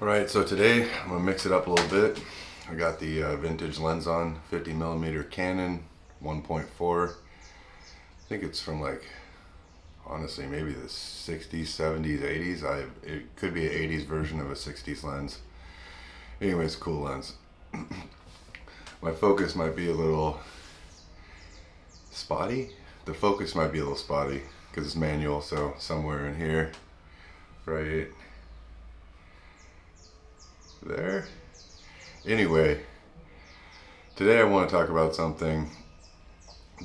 Alright, so today I'm gonna mix it up a little bit. I got the vintage lens on, 50mm Canon 1.4. I think it's from like, honestly, maybe the 60s, 70s, 80s. It could be an 80s version of a 60s lens. Anyways, cool lens. My focus might be a little spotty. The focus might be a little spotty because it's manual, so somewhere in here, right there. Anyway, today I want to talk about something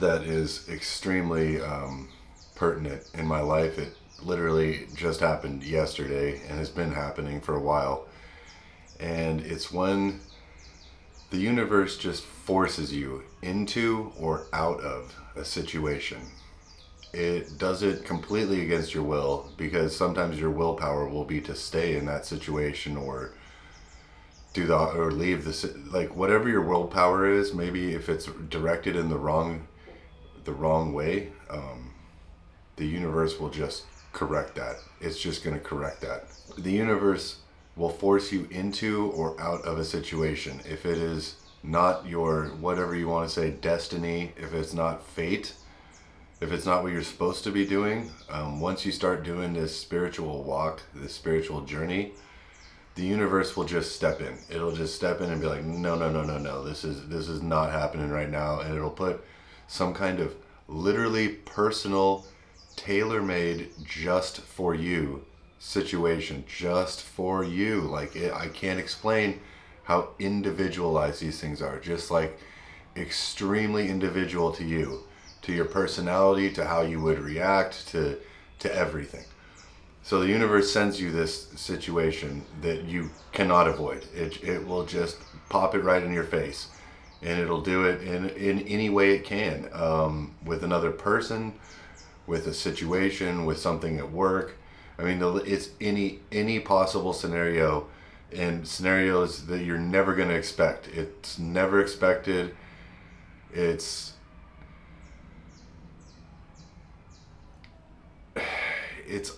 that is extremely pertinent in my life. It literally just happened yesterday and has been happening for a while. And it's when the universe just forces you into or out of a situation. It does it completely against your will, because sometimes your willpower will be to stay in that situation or leave this, like whatever your willpower is. Maybe if it's directed in the wrong way, the universe will just correct that. It's just going to correct that. The universe will force you into or out of a situation if it is not your, whatever you want to say, destiny, if it's not fate, if it's not what you're supposed to be doing. Once you start doing this spiritual walk, this spiritual journey, the universe will just step in. It'll just step in and be like, no, no, no, no, no. This is not happening right now. And it'll put some kind of literally personal, tailor-made, just for you situation, just for you. Like I can't explain how individualized these things are. Just like extremely individual to you, to your personality, to how you would react, to everything. So the universe sends you this situation that you cannot avoid. It will just pop it right in your face. And it'll do it in any way it can. With another person, with a situation, with something at work. I mean, it's any possible scenario, and scenarios that you're never going to expect. It's never expected.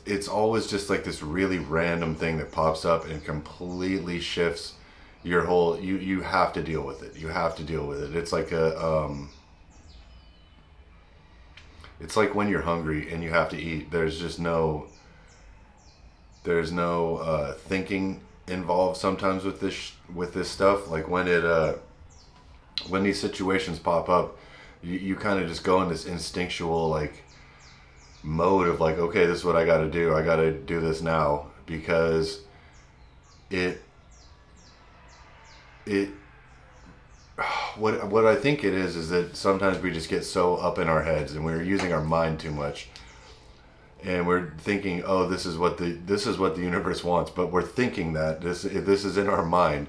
It's always just like this really random thing that pops up and completely shifts your whole. You have to deal with it. You have to deal with it. It's like it's like when you're hungry and you have to eat. There's no thinking involved sometimes with this stuff. Like when these situations pop up, you kind of just go in this instinctual like mode of like, okay, this is what I got to do. I got to do this now, because it what I think it is that sometimes we just get so up in our heads and we're using our mind too much, and we're thinking, oh, this is what the universe wants, but we're thinking that this is in our mind.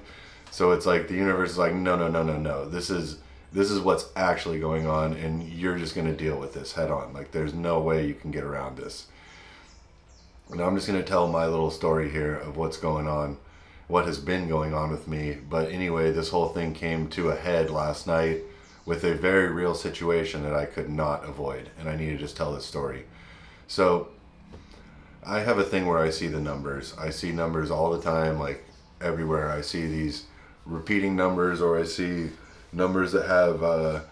So it's like the universe is like, no, no, no, no, no. This is what's actually going on, and you're just going to deal with this head on. Like, there's no way you can get around this. And I'm just going to tell my little story here of what's going on, what has been going on with me. But anyway, this whole thing came to a head last night with a very real situation that I could not avoid, and I need to just tell this story. So I have a thing where I see the numbers. I see numbers all the time, like everywhere. I see these repeating numbers, or I see numbers that have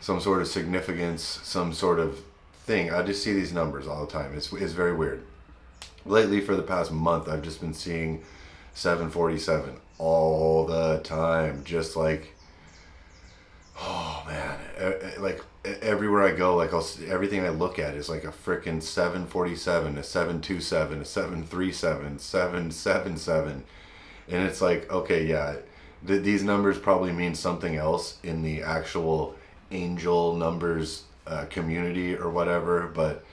some sort of significance, some sort of thing. I just see these numbers all the time. It's very weird. Lately, for the past month, I've just been seeing 747 all the time. Just like, oh man, like everywhere I go, like everything I look at is like a freaking 747, a 727, a 737, 777, and it's like, okay, yeah. These numbers probably mean something else in the actual angel numbers community or whatever, but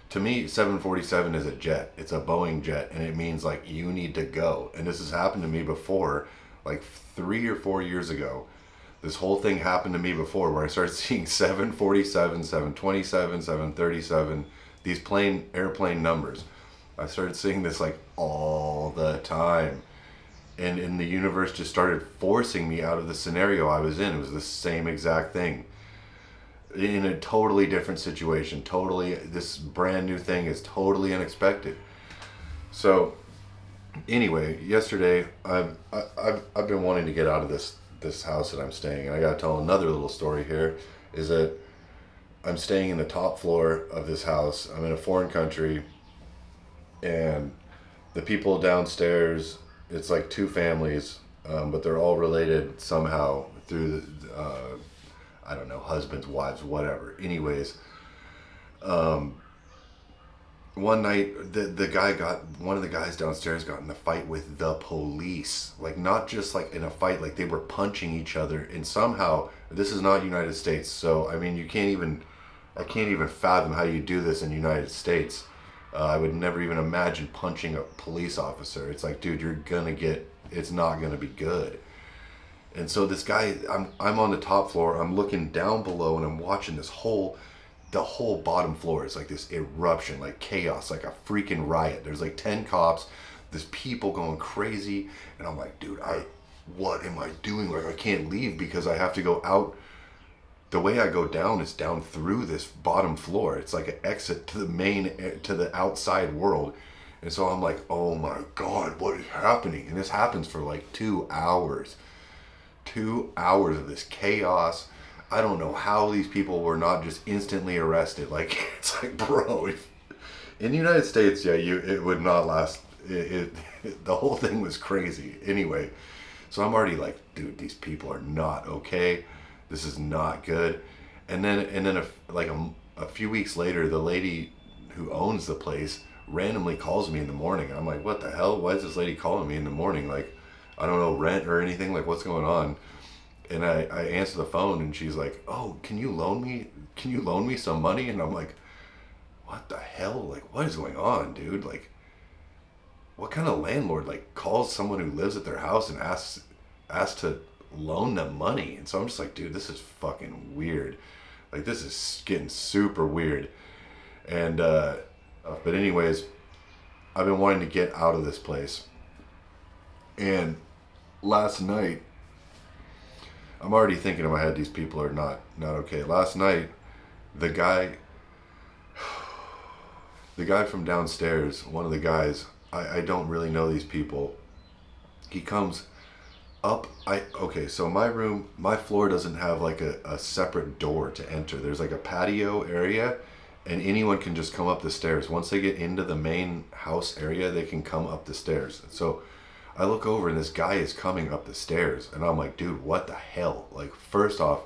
to me, 747 is a jet. It's a Boeing jet, and it means like you need to go. And this has happened to me before, like 3 or 4 years ago. This whole thing happened to me before, where I started seeing 747, 727, 737, these airplane numbers. I started seeing this like all the time. And the universe just started forcing me out of the scenario I was in. It was the same exact thing in a totally different situation. Totally, this brand new thing is totally unexpected. So Anyway, yesterday I've been wanting to get out of this house that I'm staying in. I gotta tell another little story here. Is that I'm staying in the top floor of this house. I'm in a foreign country, and the people downstairs, it's like two families, but they're all related somehow through I don't know, husbands, wives, whatever. Anyways, one night the guy got one of the guys downstairs got in a fight with the police, like not just like in a fight, like they were punching each other, and somehow this is not United States, so I mean I can't even fathom how you do this in the United States. I would never even imagine punching a police officer. It's like, dude, it's not gonna be good. And so this guy, I'm on the top floor. I'm looking down below, and I'm watching the whole bottom floor is like this eruption, like chaos, like a freaking riot. There's like 10 cops. There's people going crazy, and I'm like, dude, what am I doing? Like, I can't leave because I have to go out. The way I go down is down through this bottom floor. It's like an exit to to the outside world. And so I'm like, oh my God, what is happening? And this happens for like 2 hours. 2 hours of this chaos. I don't know how these people were not just instantly arrested. Like, it's like, bro, in the United States, yeah, it would not last. The whole thing was crazy. Anyway, so I'm already like, dude, these people are not okay. This is not good. And then a few weeks later, the lady who owns the place randomly calls me in the morning. I'm like, what the hell? Why is this lady calling me in the morning? Like, I don't know, rent or anything. Like, what's going on? And I answer the phone, and she's like, oh, can you loan me some money? And I'm like, what the hell? Like, what is going on, dude? Like, what kind of landlord like calls someone who lives at their house and asks to loan them money? And so I'm just like, dude, this is fucking weird. Like, this is getting super weird. And but anyways, I've been wanting to get out of this place. And last night, I'm already thinking in my head, these people are not okay. Last night, the guy from downstairs, one of the guys, I don't really know these people. He comes up. Okay, so my room, my floor doesn't have like a separate door to enter. There's like a patio area, and anyone can just come up the stairs. Once they get into the main house area, they can come up the stairs. So I look over, and this guy is coming up the stairs, and I'm like, dude, what the hell? Like, first off,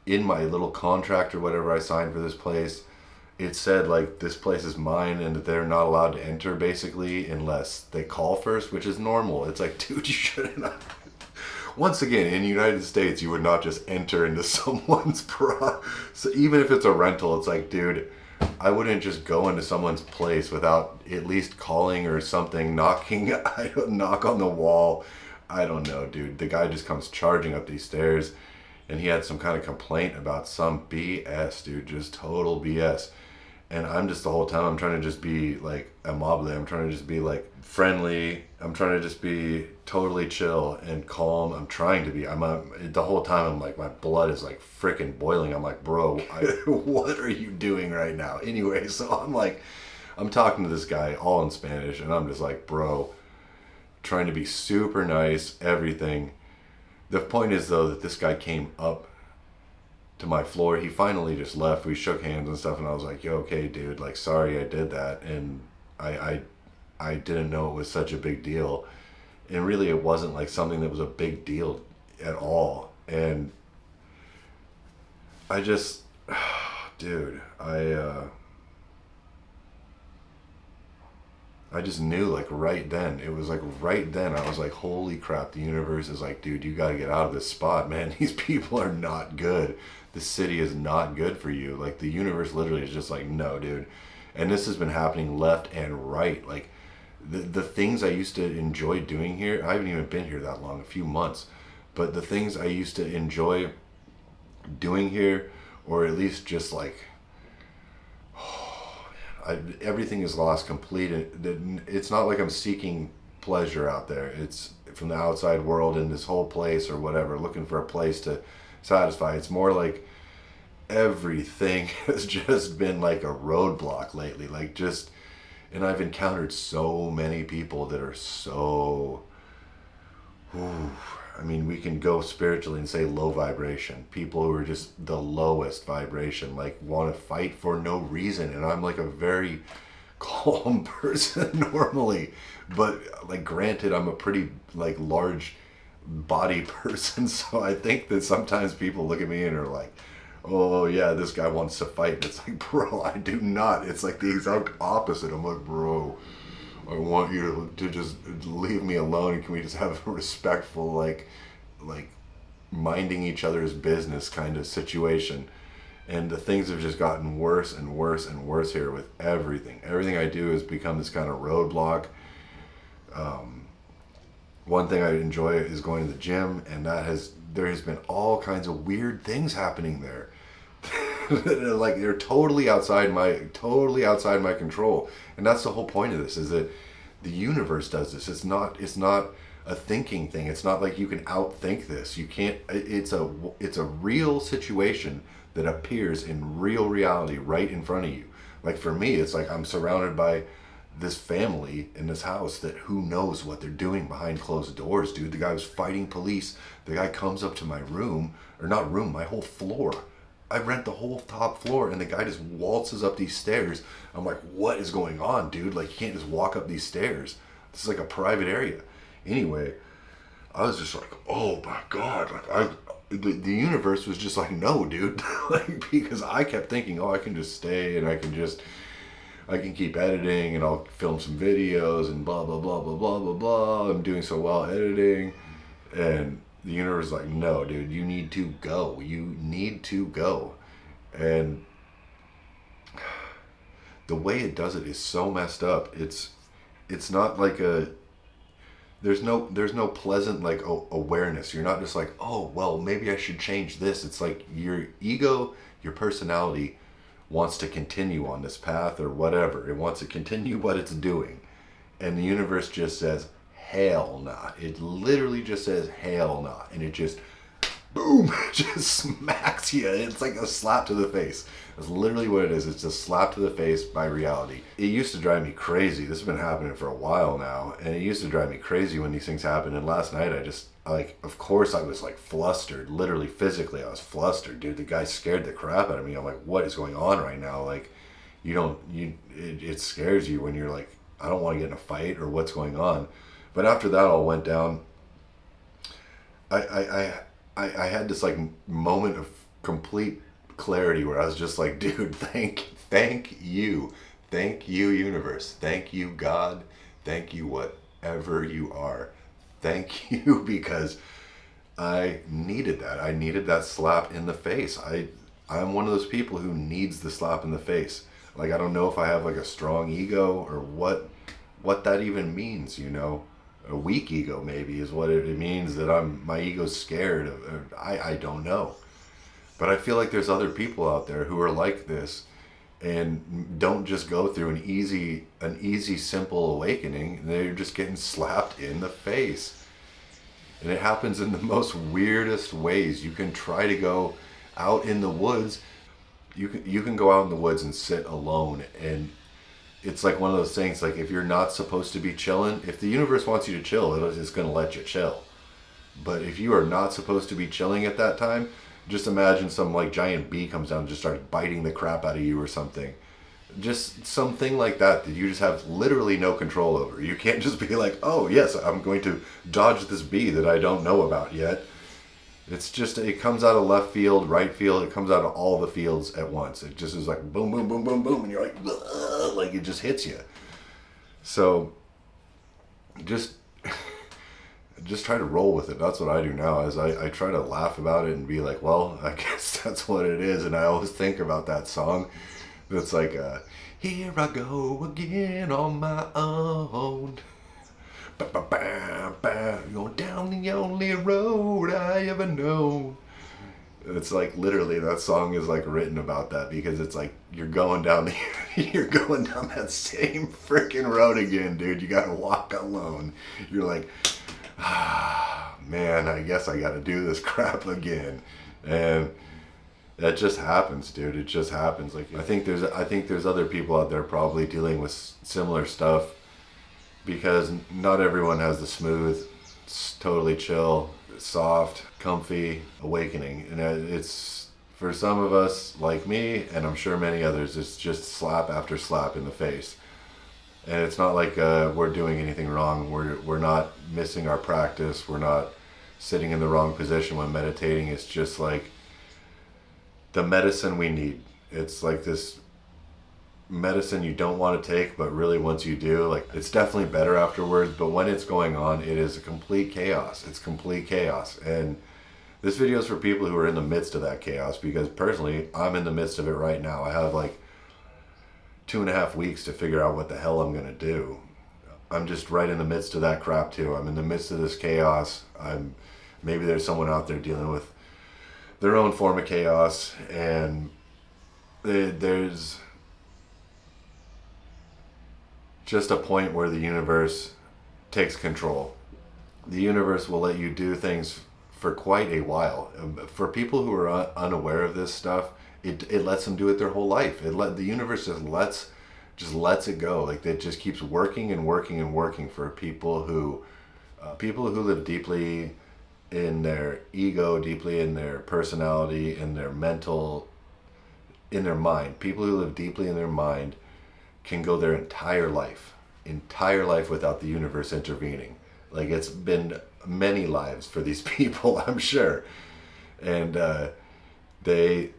in my little contract or whatever I signed for this place, it said like this place is mine and that they're not allowed to enter basically unless they call first, which is normal. It's like, dude, you shouldn't. Once again, in the United States, you would not just enter into someone's so even if it's a rental, it's like, dude, I wouldn't just go into someone's place without at least calling or something, knocking. I don't knock on the wall. I don't know, dude. The guy just comes charging up these stairs, and he had some kind of complaint about some BS, dude, just total BS. And I'm just the whole time I'm trying to just be like amable. I'm trying to just be like friendly. I'm trying to just be totally chill and calm. I'm trying to be. The whole time I'm like, my blood is like freaking boiling. I'm like, bro, what are you doing right now? Anyway, so I'm like, I'm talking to this guy all in Spanish, and I'm just like, bro, trying to be super nice, everything. The point is though that this guy came up to my floor. He finally just left. We shook hands and stuff, and I was like, yo, okay, dude, like, sorry I did that, and I didn't know it was such a big deal. And really it wasn't like something that was a big deal at all. And I just dude, I just knew, like, right then. It was like right then I was like, holy crap, the universe is like, dude, you gotta get out of this spot, man. These people are not good. This city is not good for you. Like, the universe literally is just like, no, dude. And this has been happening left and right. Like, the things I used to enjoy doing here, I haven't even been here that long, a few months, but the things I used to enjoy doing here, or at least just like, everything is lost completely. It's not like I'm seeking pleasure out there. It's from the outside world in this whole place or whatever, looking for a place to satisfy. It's more like everything has just been like a roadblock lately. Like, just, And I've encountered so many people that are so, ooh, I mean, we can go spiritually and say low vibration. People who are just the lowest vibration, like want to fight for no reason. And I'm like a very calm person normally. But like granted, I'm a pretty like large body person. So I think that sometimes people look at me and are like, oh yeah, this guy wants to fight. And it's like, bro, I do not. It's like the exact opposite. I'm like, bro, I want you to just leave me alone. Can we just have a respectful, like minding each other's business kind of situation? And the things have just gotten worse and worse and worse here with everything. Everything I do has become this kind of roadblock. One thing I enjoy is going to the gym, and there has been all kinds of weird things happening there. Like they're totally outside my control. And that's the whole point of this, is that the universe does this. It's not a thinking thing. It's not like you can outthink this. You can't. It's a real situation that appears in real reality right in front of you. Like for me, it's like I'm surrounded by this family in this house that who knows what they're doing behind closed doors, dude. The guy was fighting police. The guy comes up to my room, or not room, my whole floor. I rent the whole top floor, and the guy just waltzes up these stairs. I'm like, what is going on, dude? Like, you can't just walk up these stairs. This is like a private area. Anyway, I was just like, oh my God. Like, the universe was just like, no, dude. Like, because I kept thinking, oh, I can just stay and I can keep editing and I'll film some videos and blah, blah, blah, blah, blah, blah, blah. I'm doing so well editing. And the universe is like, no, dude, you need to go. You need to go. And the way it does it is so messed up. It's not like there's no pleasant like awareness. You're not just like, oh, well, maybe I should change this. It's like your ego, your personality wants to continue on this path or whatever. It wants to continue what it's doing. And the universe just says, hell nah. It literally just says hell nah. And it just, boom, just smacks you. It's like a slap to the face. That's literally what it is. It's a slap to the face by reality. It used to drive me crazy. This has been happening for a while now. And it used to drive me crazy when these things happen. And last night I just, like, of course I was like flustered. Literally, physically, I was flustered. Dude, the guy scared the crap out of me. I'm like, what is going on right now? Like, it scares you when you're like, I don't want to get in a fight or what's going on. But after that all went down, I had this like moment of complete clarity where I was just like, dude, thank you, universe, thank you, God, thank you, whatever you are, thank you, because I needed that. I needed that slap in the face. I'm one of those people who needs the slap in the face. Like, I don't know if I have like a strong ego or what that even means, you know. A weak ego maybe is what it means, that my ego's scared of. I don't know. But I feel like there's other people out there who are like this and don't just go through an easy simple awakening. They're just getting slapped in the face. And it happens in the most weirdest ways. You can try to go out in the woods. You can go out in the woods and sit alone, and it's like one of those things, like if you're not supposed to be chilling, if the universe wants you to chill, it's going to let you chill. But if you are not supposed to be chilling at that time, just imagine some like giant bee comes down and just starts biting the crap out of you or something. Just something like that you just have literally no control over. You can't just be like, oh yes, I'm going to dodge this bee that I don't know about yet. It's just, it comes out of left field, right field. It comes out of all the fields at once. It just is like boom, boom, boom, boom, boom. And you're like it just hits you. So just try to roll with it. That's what I do now, is I try to laugh about it and be like, well, I guess that's what it is. And I always think about that song that's like, here I go again on my own. You're down the only road I ever know. It's like literally that song is like written about that, because it's like you're going down that same freaking road again, dude. You gotta walk alone. You're like, man, I guess I gotta do this crap again. And That just happens, dude. It just happens. Like I think there's other people out there probably dealing with similar stuff, because not everyone has the smooth, totally chill, soft, comfy awakening. And it's, for some of us like me, and I'm sure many others, it's just slap after slap in the face. And it's not like we're doing anything wrong. We're not missing our practice. We're not sitting in the wrong position when meditating. It's just like the medicine we need. It's like this medicine you don't want to take, but really once you do, like, it's definitely better afterwards. But when it's going on, it is a complete chaos. It's complete chaos. And this video is for people who are in the midst of that chaos, because personally, I'm in the midst of it right now. I have like 2.5 weeks to figure out what the hell I'm gonna do. I'm just right in the midst of that crap too. I'm in the midst of this chaos. Maybe there's someone out there dealing with their own form of chaos, and there's just a point where the universe takes control. The universe will let you do things for quite a while. For people who are unaware of this stuff, it lets them do it their whole life. The universe just lets it go. Like, it just keeps working and working and working for people who live deeply in their ego, deeply in their personality, in their mental, in their mind. People who live deeply in their mind can go their entire life without the universe intervening. Like, it's been many lives for these people, I'm sure. And they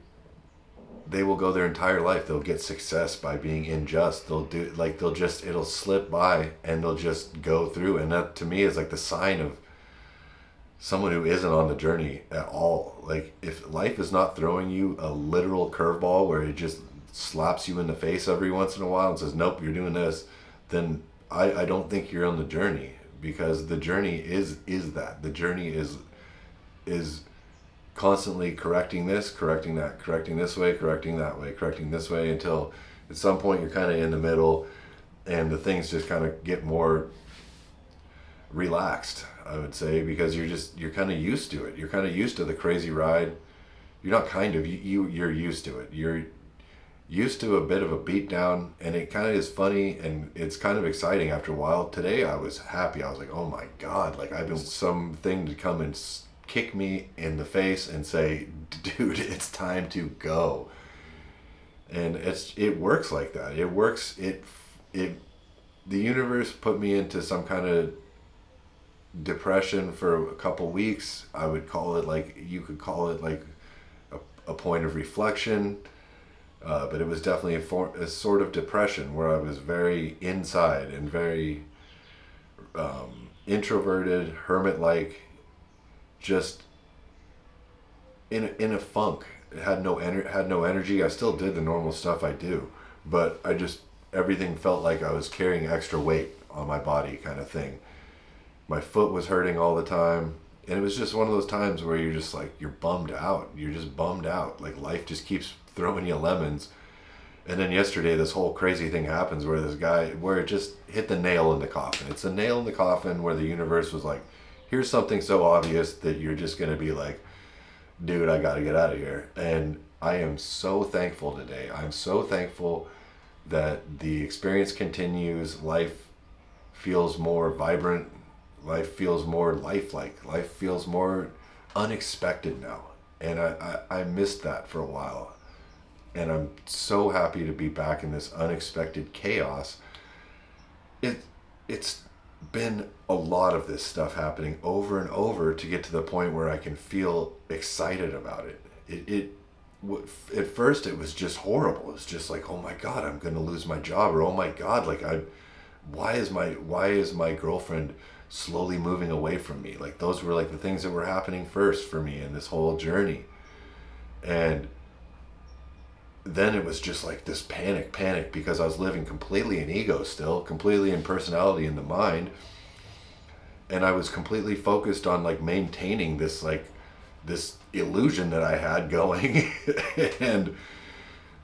will go their entire life. They'll get success by being unjust. It'll slip by and they'll just go through. And that to me is like the sign of someone who isn't on the journey at all. Like, if life is not throwing you a literal curveball where it just slaps you in the face every once in a while and says, nope, you're doing this, then I don't think you're on the journey. Because the journey is that. The journey is constantly correcting this, correcting that, correcting this way, correcting that way, correcting this way, until at some point you're kind of in the middle and the things just kind of get more relaxed, I would say, because you're kind of used to it. You're kind of used to the crazy ride. You're not kind of, you're used to it. You're used to a bit of a beatdown, and it kind of is funny and it's kind of exciting after a while. Today I was happy. I was like, oh my God, like, I've been something to come and kick me in the face and say, dude, it's time to go. And it works like that. It works. The universe put me into some kind of depression for a couple weeks. I would call it, like, you could call it like a point of reflection. But it was definitely a sort of depression where I was very inside and very introverted, hermit-like, just in a funk. It had no energy. I still did the normal stuff I do, but everything felt like I was carrying extra weight on my body, kind of thing. My foot was hurting all the time. And it was just one of those times where you're just like, you're bummed out. You're just bummed out. Like, life just keeps throwing you lemons. And then yesterday, this whole crazy thing happens where it just hit the nail in the coffin. It's a nail in the coffin where the universe was like, here's something so obvious that you're just going to be like, dude, I got to get out of here. And I am so thankful today. I'm so thankful that the experience continues. Life feels more vibrant. Life feels more lifelike. Life feels more unexpected now. And I missed that for a while. And I'm so happy to be back in this unexpected chaos. It's been a lot of this stuff happening over and over to get to the point where I can feel excited about it. At first it was just horrible. It was just like, oh my God, I'm going to lose my job. Or, oh my God, like, why is my girlfriend slowly moving away from me? Like, those were like the things that were happening first for me in this whole journey. And then it was just like this panic, because I was living completely in ego still, completely in personality in the mind. And I was completely focused on like maintaining this illusion that I had going. And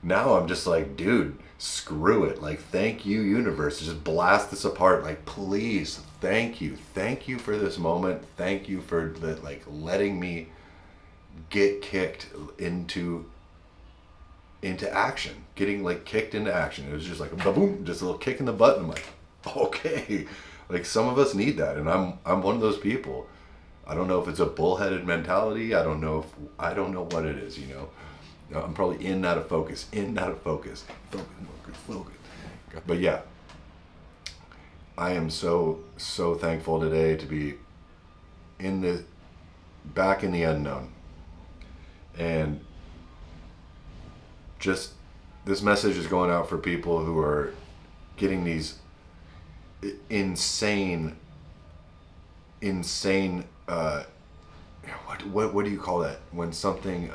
now I'm just like, dude, screw it. Like, thank you, universe. Just blast this apart. Like, please, thank you. Thank you for this moment. Thank you for letting me get kicked into into action, getting like kicked into action. It was just like a boom, just a little kick in the butt. And I'm like, okay, like some of us need that, and I'm one of those people. I don't know if it's a bullheaded mentality. I don't know what it is. You know, I'm probably in out of focus, focus. But yeah, I am so thankful today to be in the back in the unknown, and just this message is going out for people who are getting these insane what do you call that when something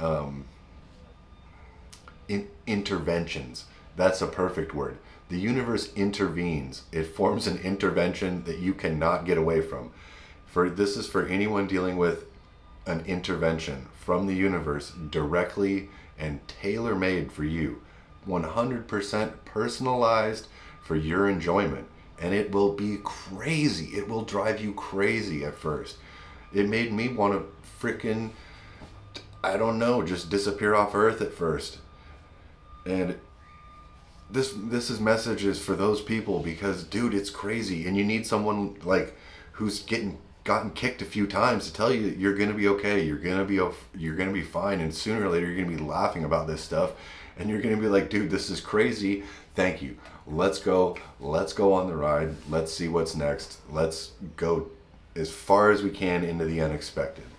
interventions. That's a perfect word. The universe intervenes. It forms an intervention that you cannot get away from. This is for anyone dealing with an intervention from the universe, directly and tailor made for you, 100% personalized for your enjoyment. And it will be crazy. It will drive you crazy at first. It made me want to freaking, I don't know, just disappear off Earth at first. And this is messages for those people, because dude, it's crazy, and you need someone like who's gotten kicked a few times to tell you that you're gonna be okay, you're gonna be fine, and sooner or later you're gonna be laughing about this stuff, and you're gonna be like, dude, this is crazy. Thank you. Let's go on the ride. Let's see what's next. Let's go as far as we can into the unexpected.